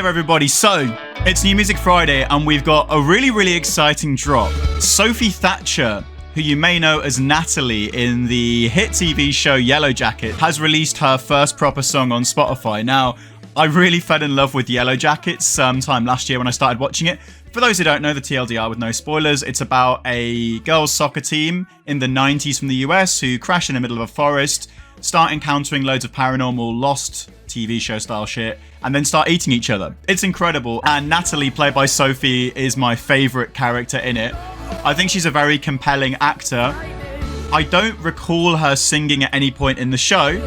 there everybody, so it's New Music Friday and we've got a really exciting drop. Sophie Thatcher, who you may know as Natalie in the hit TV show Yellowjackets, has released her first proper song on Spotify. Now, I really fell in love with Yellowjackets sometime last year when I started watching it. For those who don't know, the TLDR with no spoilers, it's about a girls' soccer team in the 90s from the US who crash in the middle of a forest, start encountering loads of paranormal, Lost TV show style shit, and then start eating each other. It's incredible, and Natalie, played by Sophie, is my favourite character in it. I think she's a very compelling actor. I don't recall her singing at any point in the show,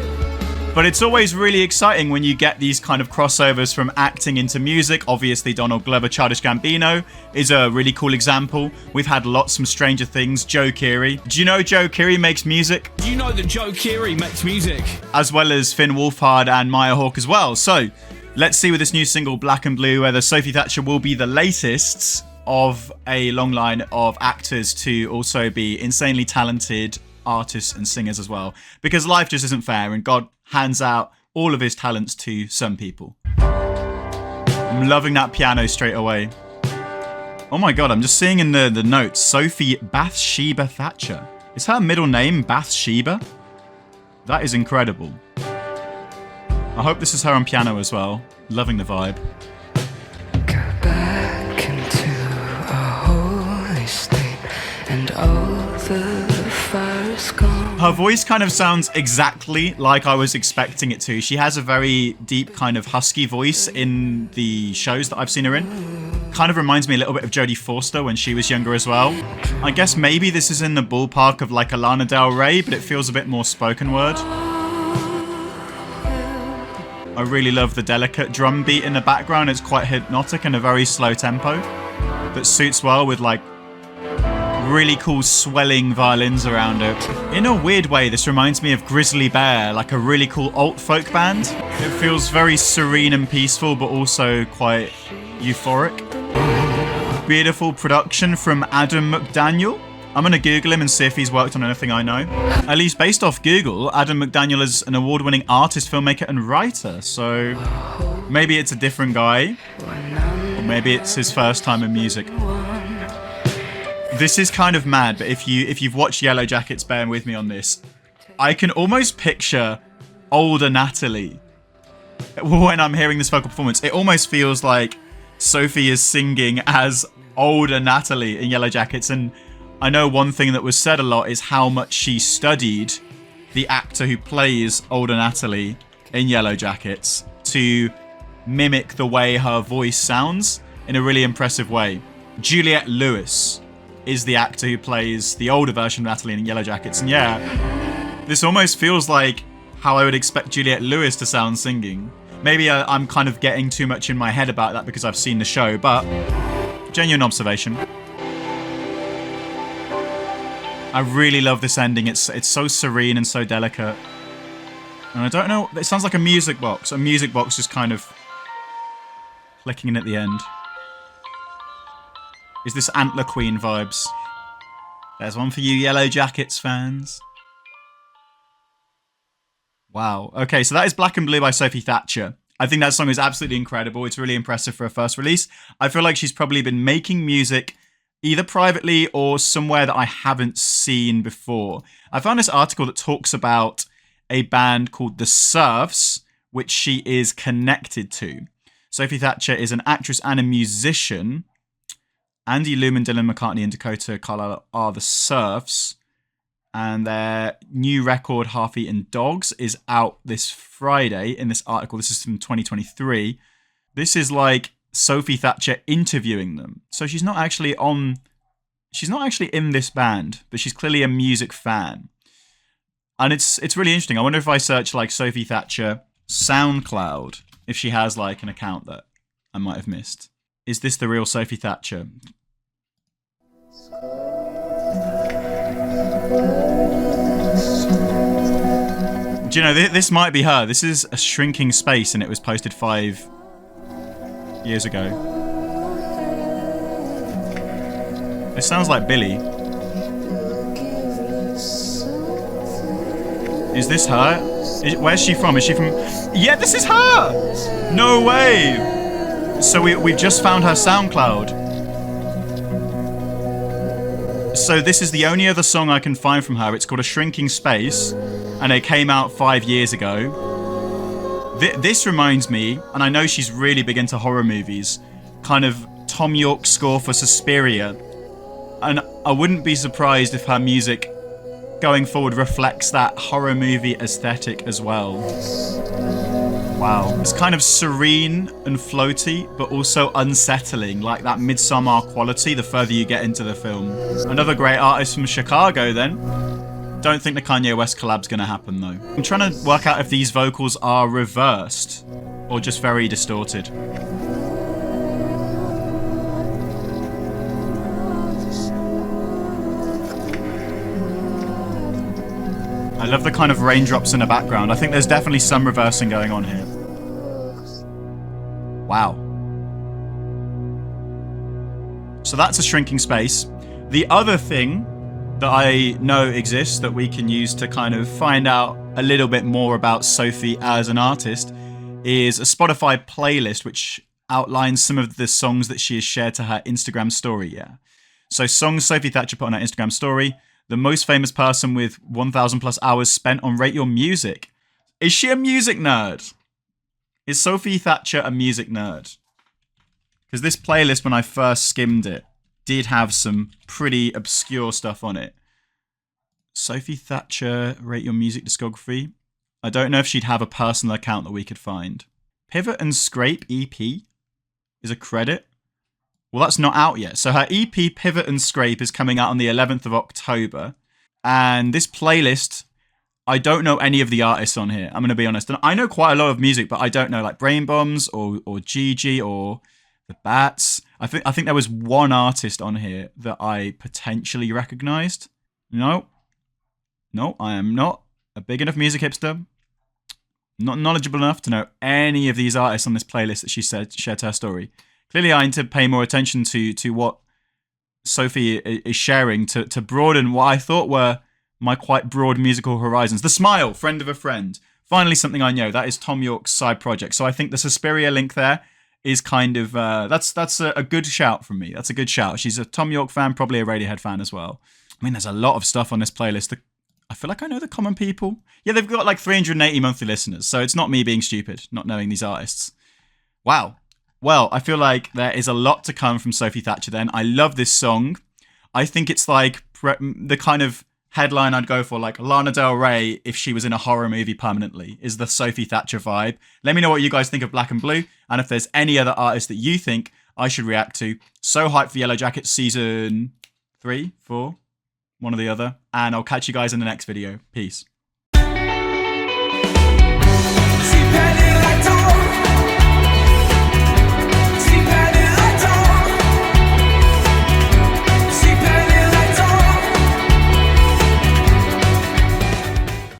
but it's always really exciting when you get these kind of crossovers from acting into music. Obviously, Donald Glover, Childish Gambino is a really cool example. We've had lots from Stranger Things. Joe Keery. Do you know Joe Keery makes music? Do you know that Joe Keery makes music? As well as Finn Wolfhard and Maya Hawke as well. So, let's see with this new single, Black and Blue, whether Sophie Thatcher will be the latest of a long line of actors to also be insanely talented artists and singers as well, because life just isn't fair and God hands out all of his talents to some people. I'm loving that piano straight away. Oh my God, I'm just seeing in the notes, Sophie Bathsheba Thatcher. Is her middle name Bathsheba? That is incredible. I hope this is her on piano as well. Loving the vibe. Go back into a holy state and all the fire's gone. Her voice kind of sounds exactly like I was expecting it to. She has a very deep kind of husky voice in the shows that I've seen her in. Kind of reminds me a little bit of Jodie Foster when she was younger as well. I guess maybe this is in the ballpark of like a Lana Del Rey, but it feels a bit more spoken word. I really love the delicate drum beat in the background. It's quite hypnotic and a very slow tempo that suits well with like really cool swelling violins around it. In a weird way, this reminds me of Grizzly Bear, like a really cool alt folk band. It feels very serene and peaceful, but also quite euphoric. Beautiful production from Adam McDaniel. I'm gonna Google him and see if he's worked on anything I know. At least based off Google, Adam McDaniel is an award-winning artist, filmmaker, and writer. So maybe it's a different guy, or maybe it's his first time in music. This is kind of mad, but if you've watched Yellowjackets, bear with me on this. I can almost picture older Natalie when I'm hearing this vocal performance. It almost feels like Sophie is singing as older Natalie in Yellowjackets, and I know one thing that was said a lot is how much she studied the actor who plays older Natalie in Yellowjackets to mimic the way her voice sounds in a really impressive way. Juliette Lewis is the actor who plays the older version of Natalie in Yellowjackets. And yeah, this almost feels like how I would expect Juliette Lewis to sound singing. Maybe I'm kind of getting too much in my head about that because I've seen the show, but genuine observation. I really love this ending. It's so serene and so delicate. And I don't know, it sounds like a music box. A music box just kind of clicking in at the end. Is this Antler Queen vibes? There's one for you Yellowjackets fans. Wow. Okay, so that is Black and Blue by Sophie Thatcher. I think that song is absolutely incredible. It's really impressive for a first release. I feel like she's probably been making music either privately or somewhere that I haven't seen before. I found this article that talks about a band called The Surfs, which she is connected to. Sophie Thatcher is an actress and a musician. Andy Luman, Dylan McCartney, and Dakota Carlisle are The Surfs. And their new record, Half Eaten Dogs, is out this Friday in this article. This is from 2023. This is like Sophie Thatcher interviewing them. So she's not actually in this band, but she's clearly a music fan. And it's really interesting. I wonder if I search like Sophie Thatcher SoundCloud, if she has like an account that I might have missed. Is this the real Sophie Thatcher? Do you know, this might be her. This is A Shrinking Space and it was posted 5 years ago. This sounds like Billy. Is this her? Where's she from? Is she from... Yeah, this is her! No way! So we've just found her SoundCloud. So this is the only other song I can find from her. It's called A Shrinking Space, and it came out 5 years ago. This reminds me, and I know she's really big into horror movies, kind of Tom York's score for Suspiria. And I wouldn't be surprised if her music going forward reflects that horror movie aesthetic as well. Wow. It's kind of serene and floaty, but also unsettling, like that Midsommar quality the further you get into the film. Another great artist from Chicago then. Don't think the Kanye West collab's gonna happen though. I'm trying to work out if these vocals are reversed or just very distorted. I love the kind of raindrops in the background. I think there's definitely some reversing going on here. Wow. So that's A Shrinking Space. The other thing that I know exists that we can use to kind of find out a little bit more about Sophie as an artist is a Spotify playlist which outlines some of the songs that she has shared to her Instagram story. Yeah. So songs Sophie Thatcher put on her Instagram story. The most famous person with 1,000 plus hours spent on Rate Your Music. Is she a music nerd? Is Sophie Thatcher a music nerd? Because this playlist, when I first skimmed it, did have some pretty obscure stuff on it. Sophie Thatcher, Rate Your Music discography. I don't know if she'd have a personal account that we could find. Pivot and Scrape EP is a credit. Well, that's not out yet. So her EP, Pivot and Scrape, is coming out on the 11th of October. And this playlist, I don't know any of the artists on here. I'm going to be honest. And I know quite a lot of music, but I don't know like Brain Bombs or Gigi or The Bats. I think there was one artist on here that I potentially recognized. No, I am not a big enough music hipster. Not knowledgeable enough to know any of these artists on this playlist that she shared to her story. Clearly, I need to pay more attention to what Sophie is sharing to broaden what I thought were my quite broad musical horizons. The Smile, Friend of a Friend. Finally, something I know. That is Tom York's side project. So I think the Suspiria link there is kind of... that's a good shout from me. That's a good shout. She's a Tom York fan, probably a Radiohead fan as well. I mean, there's a lot of stuff on this playlist. I feel like I know the common people. Yeah, they've got like 380 monthly listeners. So it's not me being stupid, not knowing these artists. Wow. Well, I feel like there is a lot to come from Sophie Thatcher then. I love this song. I think it's like the kind of headline I'd go for, like Lana Del Rey if she was in a horror movie permanently, is the Sophie Thatcher vibe. Let me know what you guys think of Black and Blue, and if there's any other artists that you think I should react to. So hyped for YELLOWJACKETS season 3, 4, one or the other. And I'll catch you guys in the next video. Peace.